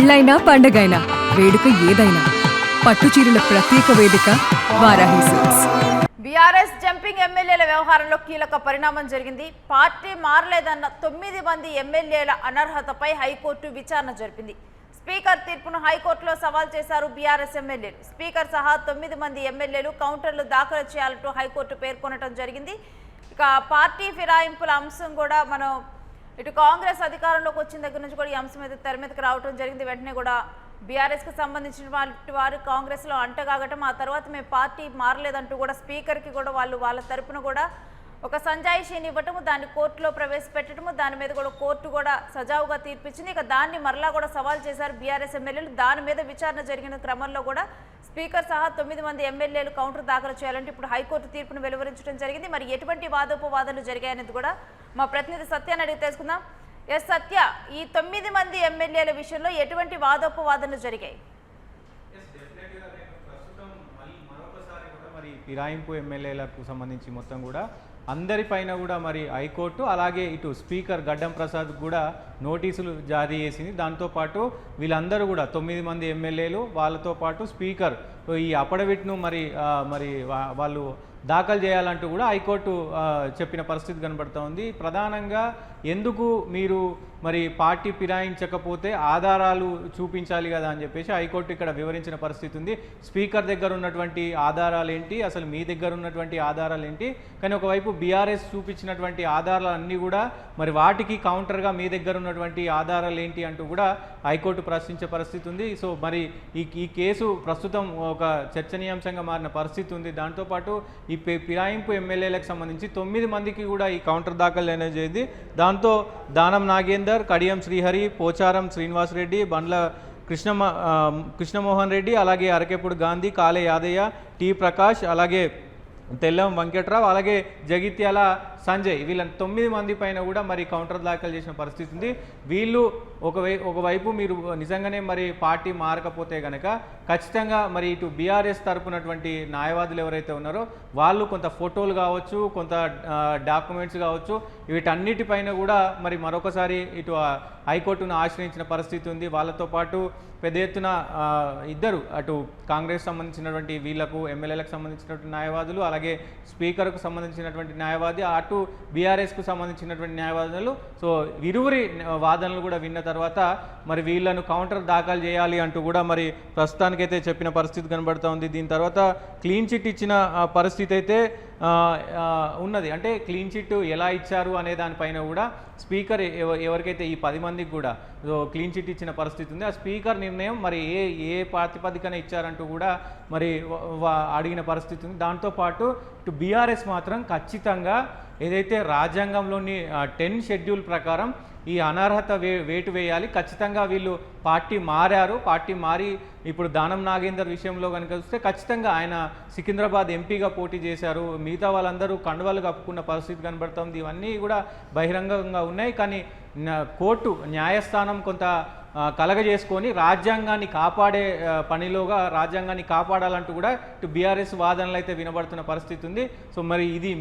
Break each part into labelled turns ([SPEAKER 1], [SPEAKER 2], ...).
[SPEAKER 1] పెళ్ళైనా పండగైనా వేడుక ఏదైనా పట్టు చీరల ప్రత్యేక వేదిక వారాహి సిల్క్స్.
[SPEAKER 2] బీఆర్ఎస్ జంపింగ్ ఎమ్మెల్యేల వ్యవహారంలో కీలక పరిణామం జరిగింది. పార్టీ మారలేదన్న 9 మంది ఎమ్మెల్యేల అనర్హతపై హైకోర్టు విచారణ జరిపింది. స్పీకర్ తీర్పును హైకోర్టులో సవాల్ చేశారు బీఆర్ఎస్ ఎమ్మెల్యేలు. స్పీకర్ సహా 9 మంది ఎమ్మెల్యేలు కౌంటర్లు దాఖలు చేయాలంటూ హైకోర్టు పేర్కొనడం జరిగింది. ఇక పార్టీ ఫిరాయింపుల అంశం కూడా మనం ఇటు కాంగ్రెస్ అధికారంలోకి వచ్చిన దగ్గర నుంచి కూడా ఈ అంశం అయితే తెర మీదకి రావడం జరిగింది. వెంటనే కూడా బీఆర్ఎస్కి సంబంధించిన వారు కాంగ్రెస్లో అంటగాగటం, ఆ తర్వాత మేము పార్టీ మారలేదంటూ కూడా స్పీకర్కి కూడా వాళ్ళ తరపున కూడా ఒక సంజాయిషీని ఇవ్వటము, దాన్ని కోర్టులో ప్రవేశపెట్టడము, దాని మీద కూడా కోర్టు కూడా సజావుగా తీర్పిచ్చింది. ఇక దాన్ని మరలా కూడా సవాల్ చేశారు బీఆర్ఎస్ ఎమ్మెల్యేలు. దాని మీద విచారణ జరిగిన క్రమంలో కూడా స్పీకర్ సహా 9 మంది ఎమ్మెల్యేలు కౌంటర్ దాఖలు చేయాలంటే ఇప్పుడు హైకోర్టు తీర్పును వెలువరించడం జరిగింది. మరి ఎటువంటి వాదోపవాదాలు జరిగాయనేది కూడా మా ప్రతినిధి సత్యాన్ని అడిగి తెలుసుకుందాం. ఎస్ సత్య, ఈ 9 మంది ఎమ్మెల్యేల విషయంలో ఎటువంటి వాదోపవాదాలు జరిగాయి?
[SPEAKER 3] మరి ఫిరాయింపు ఎమ్మెల్యేలకు సంబంధించి మొత్తం కూడా అందరిపైన కూడా మరి హైకోర్టు అలాగే ఇటు స్పీకర్ గడ్డం ప్రసాద్ కూడా నోటీసులు జారీ చేసింది. దాంతోపాటు వీళ్ళందరూ కూడా 9 మంది ఎమ్మెల్యేలు వాళ్ళతో పాటు స్పీకర్ ఈ అఫిడవిట్ను మరి వాళ్ళు దాఖలు చేయాలంటూ కూడా హైకోర్టు చెప్పిన పరిస్థితి కనబడుతూ ఉంది. ప్రధానంగా ఎందుకు మీరు మరి పార్టీ ఫిరాయించకపోతే ఆధారాలు చూపించాలి కదా అని చెప్పేసి హైకోర్టు ఇక్కడ వివరించిన పరిస్థితి ఉంది. స్పీకర్ దగ్గర ఉన్నటువంటి ఆధారాలు ఏంటి, అసలు మీ దగ్గర ఉన్నటువంటి ఆధారాలు ఏంటి, కానీ ఒకవైపు బీఆర్ఎస్ చూపించినటువంటి ఆధారాలు అన్నీ కూడా మరి వాటికి కౌంటర్గా మీ దగ్గర ఉన్నటువంటి ఆధారాలు ఏంటి అంటూ కూడా హైకోర్టు ప్రశ్నించే పరిస్థితి ఉంది. సో మరి ఈ కేసు ప్రస్తుతం ఒక చర్చనీయాంశంగా మారిన పరిస్థితి ఉంది. దాంతోపాటు ఈ ఫిరాయింపు ఎమ్మెల్యేలకు సంబంధించి 9 మందికి కూడా ఈ కౌంటర్ దాఖలు అనేది చేసింది. దాంతో దానం నాగేందర్, కడియం శ్రీహరి, పోచారం శ్రీనివాసరెడ్డి, బండ్ల కృష్ణమోహన్ రెడ్డి, అలాగే అరకెప్పుడు గాంధీ, కాలే యాదయ్య, టి ప్రకాష్, అలాగే తెల్లం వెంకట్రావు, అలాగే జగిత్యాల సంజయ్, వీళ్ళ 9 మంది పైన కూడా మరి కౌంటర్ దాఖలు చేసిన పరిస్థితి ఉంది. వీళ్ళు ఒకవైపు మీరు నిజంగానే మరి పార్టీ మారకపోతే కనుక ఖచ్చితంగా మరి ఇటు బీఆర్ఎస్ తరపునటువంటి న్యాయవాదులు ఎవరైతే ఉన్నారో వాళ్ళు కొంత ఫోటోలు కావచ్చు, కొంత డాక్యుమెంట్స్ కావచ్చు, వీటన్నిటిపైన కూడా మరి మరొకసారి ఇటు హైకోర్టును ఆశ్రయించిన పరిస్థితి ఉంది. వాళ్ళతో పాటు పెద్ద ఎత్తున ఇద్దరు అటు కాంగ్రెస్ సంబంధించినటువంటి వీళ్లకు ఎమ్మెల్యేలకు సంబంధించినటువంటి న్యాయవాదులు, అలాగే స్పీకర్కు సంబంధించినటువంటి న్యాయవాది, అటు బీఆర్ఎస్కు సంబంధించినటువంటి న్యాయవాదులు. సో ఇరువురి వాదనలు కూడా విన్న తర్వాత మరి వీళ్ళను కౌంటర్ దాఖలు చేయాలి అంటూ కూడా మరి ప్రస్తుతానికైతే చెప్పిన పరిస్థితి కనబడుతూ ఉంది. దీని తర్వాత క్లీన్ చిట్ ఇచ్చిన పరిస్థితి అయితే ఉన్నది. అంటే క్లీన్ చిట్ ఎలా ఇచ్చారు అనే దానిపైన కూడా స్పీకర్ ఎవరికైతే ఈ 10 మందికి కూడా క్లీన్ చిట్ ఇచ్చిన పరిస్థితి ఉంది. ఆ స్పీకర్ నిర్ణయం మరి ఏ ప్రాతిపదికన ఇచ్చారంటూ కూడా మరి అడిగిన పరిస్థితి ఉంది. దాంతోపాటు ఇటు బీఆర్ఎస్ మాత్రం ఖచ్చితంగా ఏదైతే రాజ్యాంగంలోని 10 షెడ్యూల్ ప్రకారం ఈ అనర్హత వేటు వేయాలి, ఖచ్చితంగా వీళ్ళు పార్టీ మారారు, పార్టీ మారి ఇప్పుడు దానం నాగేందర్ విషయంలో కనుక చూస్తే ఖచ్చితంగా ఆయన సికింద్రాబాద్ ఎంపీగా పోటీ చేశారు, మిగతా వాళ్ళందరూ కండువాలు కప్పుకున్న పరిస్థితి కనబడుతుంది. ఇవన్నీ కూడా బహిరంగంగా ఉన్నాయి. కానీ కోర్టు న్యాయస్థానం కొంత కలగజేసుకొని రాజ్యాంగాన్ని కాపాడే పనిలోగా రాజ్యాంగాన్ని కాపాడాలంటూ కూడా ఇటు బీఆర్ఎస్ వాదనలు అయితే వినబడుతున్న పరిస్థితి ఉంది. సో మరి ఇది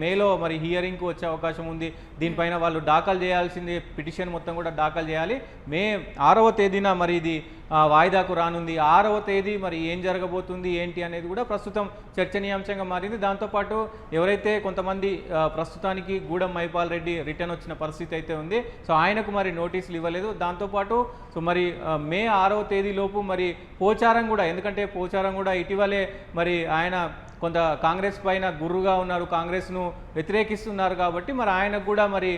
[SPEAKER 3] మేలో మరి హియరింగ్కి వచ్చే అవకాశం ఉంది. దీనిపైన వాళ్ళు దాఖలు చేయాల్సింది పిటిషన్ మొత్తం కూడా దాఖలు చేయాలి. మే 6వ తేదీన మరి ఇది వాయిదాకు రానుంది. 6వ తేదీ మరి ఏం జరగబోతుంది ఏంటి అనేది కూడా ప్రస్తుతం చర్చనీయాంశంగా మారింది. దాంతోపాటు ఎవరైతే కొంతమంది ప్రస్తుతానికి గూడెం మైపాల్ రెడ్డి రిటర్న్ వచ్చిన పరిస్థితి అయితే ఉంది. సో ఆయనకు మరి నోటీసులు ఇవ్వలేదు. దాంతోపాటు సో మరి మే 6వ తేదీలోపు మరి పోచారం కూడా, ఎందుకంటే పోచారం కూడా ఇటీవలే మరి ఆయన కొంత కాంగ్రెస్ పైన గుర్రుగా ఉన్నారు, కాంగ్రెస్ను వ్యతిరేకిస్తున్నారు కాబట్టి మరి ఆయనకు కూడా మరి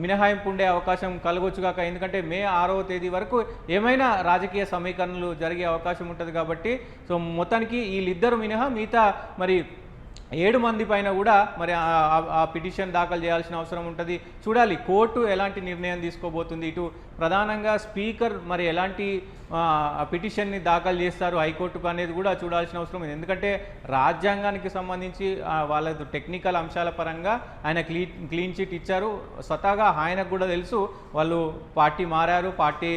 [SPEAKER 3] మినహాయింపు ఉండే అవకాశం కలగొచ్చుగాక. ఎందుకంటే మే 6వ తేదీ వరకు ఏమైనా రాజకీయ సమీకరణలు జరిగే అవకాశం ఉంటుంది కాబట్టి సో మొత్తానికి వీళ్ళిద్దరు మినహా మిగతా మరి 7 మంది పైన కూడా మరి ఆ పిటిషన్ దాఖలు చేయాల్సిన అవసరం ఉంటుంది. చూడాలి కోర్టు ఎలాంటి నిర్ణయం తీసుకోబోతుంది. ఇటు ప్రధానంగా స్పీకర్ మరి ఎలాంటి పిటిషన్ని దాఖలు చేస్తారు హైకోర్టుకు అనేది కూడా చూడాల్సిన అవసరం ఉంది. ఎందుకంటే రాజ్యాంగానికి సంబంధించి వాళ్ళ టెక్నికల్ అంశాల పరంగా ఆయన క్లీన్ చిట్ ఇచ్చారు. స్వతహాగా ఆయనకు కూడా తెలుసు వాళ్ళు పార్టీ మారారు, పార్టీ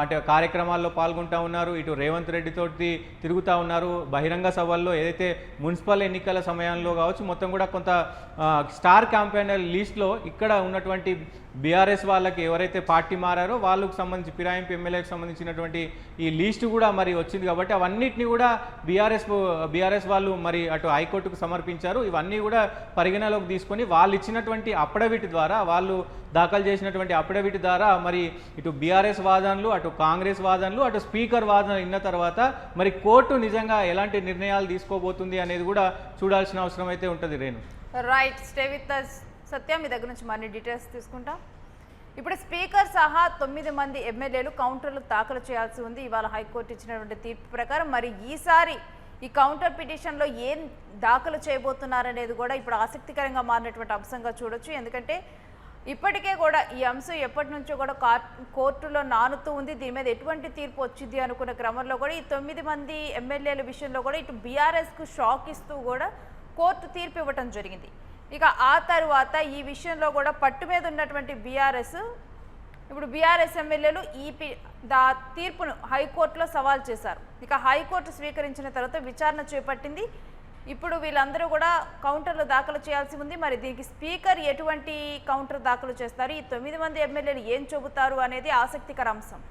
[SPEAKER 3] అంటే కార్యక్రమాల్లో పాల్గొంటూ ఉన్నారు. ఇటు రేవంత్ రెడ్డి తోటి తిరుగుతూ ఉన్నారు. బహిరంగ సభల్లో ఏదైతే మున్సిపల్ ఎన్నికల సమయంలో కావచ్చు మొత్తం కూడా కొంత స్టార్ క్యాంపెయినర్ లిస్ట్లో ఇక్కడ ఉన్నటువంటి బీఆర్ఎస్ వాళ్ళకి ఎవరైతే పార్టీ మారారో వాళ్ళకు సంబంధించి ఫిరాయింపు ఎమ్మెల్యేకి సంబంధించినటువంటి ఈ లిస్టు కూడా మరి వచ్చింది కాబట్టి అవన్నిటిని కూడా బీఆర్ఎస్ వాళ్ళు మరి అటు హైకోర్టుకు సమర్పించారు. ఇవన్నీ కూడా పరిగణలోకి తీసుకొని వాళ్ళు ఇచ్చినటువంటి అఫిడవిట్ ద్వారా వాళ్ళు దాఖలు చేసినటువంటి అఫిడవిట్ ద్వారా మరి ఇటు బీఆర్ఎస్ వాదనలు అటు కాంగ్రెస్ వాదనలు అటు స్పీకర్ వాదనలు విన్న తర్వాత మరి కోర్టు నిజంగా ఎలాంటి నిర్ణయాలు తీసుకోబోతుంది అనేది కూడా చూడాల్సిన అవసరం అయితే ఉంటుంది. Renu
[SPEAKER 2] right, stay with us. సత్య, మీ దగ్గర నుంచి మరిన్ని డీటెయిల్స్ తీసుకుంటాం. ఇప్పుడు స్పీకర్ సహా 9 మంది ఎమ్మెల్యేలు కౌంటర్లు దాఖలు చేయాల్సి ఉంది. ఇవాళ హైకోర్టు ఇచ్చినటువంటి తీర్పు ప్రకారం మరి ఈసారి ఈ కౌంటర్ పిటిషన్లో ఏం దాఖలు చేయబోతున్నారనేది కూడా ఇప్పుడు ఆసక్తికరంగా మారినటువంటి అంశంగా చూడొచ్చు. ఎందుకంటే ఇప్పటికే కూడా ఈ అంశం ఎప్పటి నుంచో కూడా కోర్టులో నానుతూ ఉంది. దీని మీద ఎటువంటి తీర్పు వచ్చింది అనుకున్న క్రమంలో కూడా ఈ 9 మంది ఎమ్మెల్యేల విషయంలో కూడా ఇటు బీఆర్ఎస్కు షాక్ ఇస్తూ కూడా కోర్టు తీర్పు ఇవ్వటం జరిగింది. ఇక ఆ తర్వాత ఈ విషయంలో కూడా పట్టు మీద ఉన్నటువంటి ఇప్పుడు బీఆర్ఎస్ ఎమ్మెల్యేలు తీర్పును హైకోర్టులో సవాల్ చేశారు. ఇక హైకోర్టు స్వీకరించిన తర్వాత విచారణ చేపట్టింది. ఇప్పుడు వీళ్ళందరూ కూడా కౌంటర్లు దాఖలు చేయాల్సి ఉంది. మరి దీనికి స్పీకర్ ఎటువంటి కౌంటర్ దాఖలు చేస్తారు, ఈ 9 మంది ఎమ్మెల్యేలు ఏం చెబుతారు అనేది ఆసక్తికర అంశం.